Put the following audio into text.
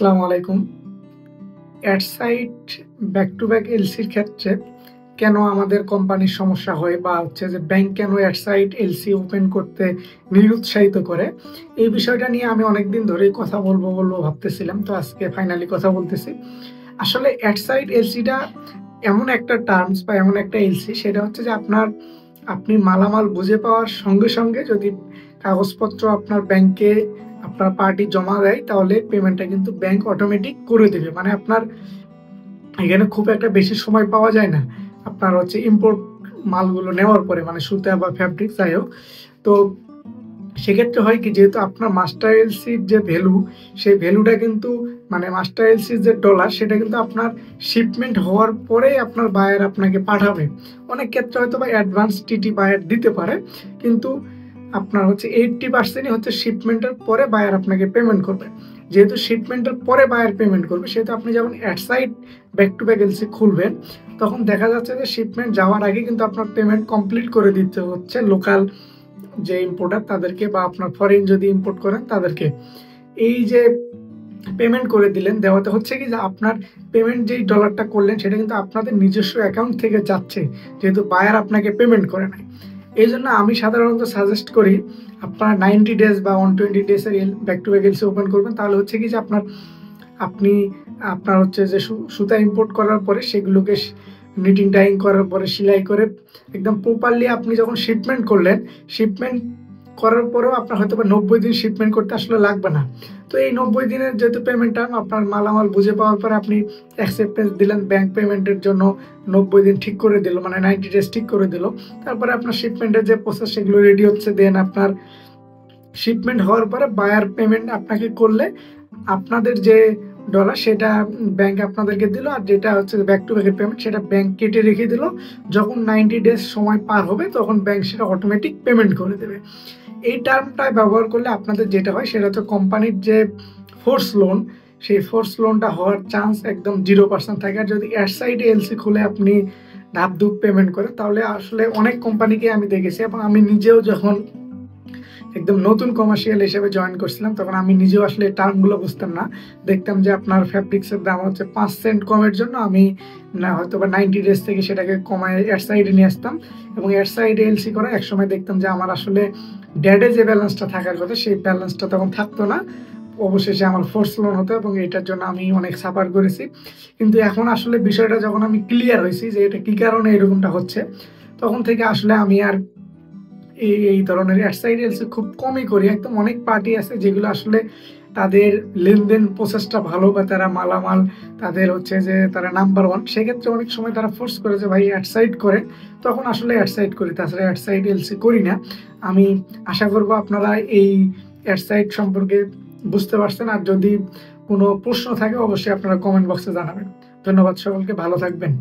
আসসালামু আলাইকুম। অ্যাডসাইট back to back এলসির ক্ষেত্রে কেন আমাদের কোম্পানির সমস্যা হয় বা হচ্ছে যে ব্যাংক কেন অ্যাডসাইট এলসি ওপেন করতে নিরুৎসাহিত করে, এই বিষয়টা নিয়ে আমি অনেকদিন ধরেই কথা বলবো ভাবতেছিলাম। তো আজকে ফাইনালি কথা বলতেছি। আসলে অ্যাডসাইট এলসিটা এমন একটা টার্মস বা এমন একটা এলসি, সেটা হচ্ছে যে আপনি মালামাল বুঝে পাওয়ার সঙ্গে যদি কাগজপত্র আপনার ব্যাংকে আপনার পার্টি জমা দেয়, তাহলে পেমেন্টটা কিন্তু ব্যাংক অটোমেটিক করে দেবে। মানে আপনার এখানে খুব একটা বেশি সময় পাওয়া যায় না। আপনার হচ্ছে ইম্পোর্ট মালগুলো নেওয়ার পরে, মানে সুতা বা ফ্যাব্রিক যাই হোক। তো সেক্ষেত্রে হয় কি, যেহেতু আপনার মাস্টার এলসির যে ভ্যালু, সেই ভ্যালুটা কিন্তু মানে মাস্টার এলসির যে ডলার, সেটা কিন্তু আপনার শিপমেন্ট হওয়ার পরে আপনার বায়ার আপনাকে পাঠাবে। অনেক ক্ষেত্রে হয়তো বা অ্যাডভান্স টিটি বায়ার দিতে পারে, কিন্তু আপনার হচ্ছে 80%ই হচ্ছে শিপমেন্টের পরে বায়ার আপনাকে পেমেন্ট করবে। যেহেতু শিপমেন্টের পরে বায়ার পেমেন্ট করবে, সেহেতু আপনি যখন অ্যাডসাইড ব্যাক টু ব্যাক এলসি খুলবেন, তখন দেখা যাচ্ছে যে শিপমেন্ট যাওয়ার আগে কিন্তু আপনার পেমেন্ট কমপ্লিট করে দিতে হচ্ছে লোকাল যে ইম্পোর্টার তাদেরকে, বা আপনার ফরেন যদি ইম্পোর্ট করেন তাদেরকে। এই যে পেমেন্ট করে দিলেন, দেওয়াতে হচ্ছে কি যে আপনার পেমেন্ট যেই ডলারটা করলেন, সেটা কিন্তু আপনাদের নিজস্ব অ্যাকাউন্ট থেকে যাচ্ছে, যেহেতু বায়ার আপনাকে পেমেন্ট করে নাই। এই জন্য আমি সাধারণত সাজেস্ট করি আপনার 90 ডেজ বা 120 ডেজের back to back LC open করবেন। তাহলে হচ্ছে কি যে আপনি আপনার হচ্ছে যে সুতা ইম্পোর্ট করার পরে সেগুলোকে নিটিং ডাইং করার পরে সেলাই করে একদম প্রপারলি আপনি যখন শিপমেন্ট করলেন, শিপমেন্ট করার পরেও আপনার হয়তো বা 90 দিন শিপমেন্ট করতে আসলে লাগবে না। তো এই 90 দিনের যেহেতু পেমেন্ট টার্ম, আপনার মালামাল বুঝে পাওয়ার পরে আপনি অ্যাকসেপ্টেন্স দিলেন, ব্যাংক পেমেন্টের জন্য 90 দিন ঠিক করে দিল, মানে 90 ডেজ ঠিক করে দিল। তারপরে আপনার শিপমেন্টের যে প্রসেস সেগুলো রেডি হচ্ছে, দেন আপনার শিপমেন্ট হওয়ার পরে বায়ার পেমেন্ট আপনাকে করলে আপনাদের যে ডলার সেটা ব্যাংক আপনাদেরকে দিল, আর যেটা হচ্ছে ব্যাক টু ব্যাকের পেমেন্ট সেটা ব্যাংক কেটে রেখে দিল। যখন 90 ডেজ সময় পার হবে, তখন ব্যাংক সেটা অটোমেটিক পেমেন্ট করে দেবে। এই টার্মটা ব্যবহার করলে আপনাদের যেটা হয়, সেটা হচ্ছে কোম্পানির যে ফোর্স লোন, সেই ফোর্স লোনটা হওয়ার চান্স একদম 0% থাকে। আর যদি অ্যাডসাইডে এলসি খুলে আপনি ধাপধুপ পেমেন্ট করেন, তাহলে আসলে অনেক কোম্পানিকে আমি দেখেছি, এবং আমি নিজেও যখন একদম নতুন কমার্শিয়াল হিসেবে জয়েন করছিলাম, তখন আমি নিজেও আসলে টার্মগুলো বুঝতাম না। দেখতাম যে আপনার ফ্যাব্রিক্সের দাম হচ্ছে 5 সেন্ট কমের জন্য আমি না হয়তো বা 90 ডেজ থেকে সেটাকে কমায় অ্যাড সাইডে নিয়ে আসতাম, এবং অ্যাড সাইডে এলসি করা একসময় দেখতাম যে আমার আসলে ড্যাডে যে ব্যালেন্সটা থাকার কথা, সেই ব্যালেন্সটা তখন থাকতো না। অবশেষে আমার ফোর্স লোন হতো, এবং এটার জন্য আমি অনেক সাফার করেছি। কিন্তু এখন আসলে বিষয়টা যখন আমি ক্লিয়ার হয়েছি যে এটা কী কারণে এরকমটা হচ্ছে, তখন থেকে আসলে আমি আর এই ধরনের অ্যাডসাইড এলসি খুব কমই করি। একদম অনেক পার্টি আছে যেগুলো আসলে তাদের লেনদেন প্রসেসটা ভালো, বা তারা মালামাল তাদের হচ্ছে যে তারা নাম্বার ওয়ান, সেক্ষেত্রে অনেক সময় তারা ফোর্স করে যে ভাই অ্যাডসাইড করেন, তখন আসলে অ্যাডসাইড করি, তাছাড়া অ্যাডসাইড এলসি করি না। আমি আশা করব আপনারা এই অ্যাডসাইড সম্পর্কে বুঝতে পারছেন। আর যদি কোনো প্রশ্ন থাকে, অবশ্যই আপনারা কমেন্ট বক্সে জানাবেন। ধন্যবাদ সকলকে, ভালো থাকবেন।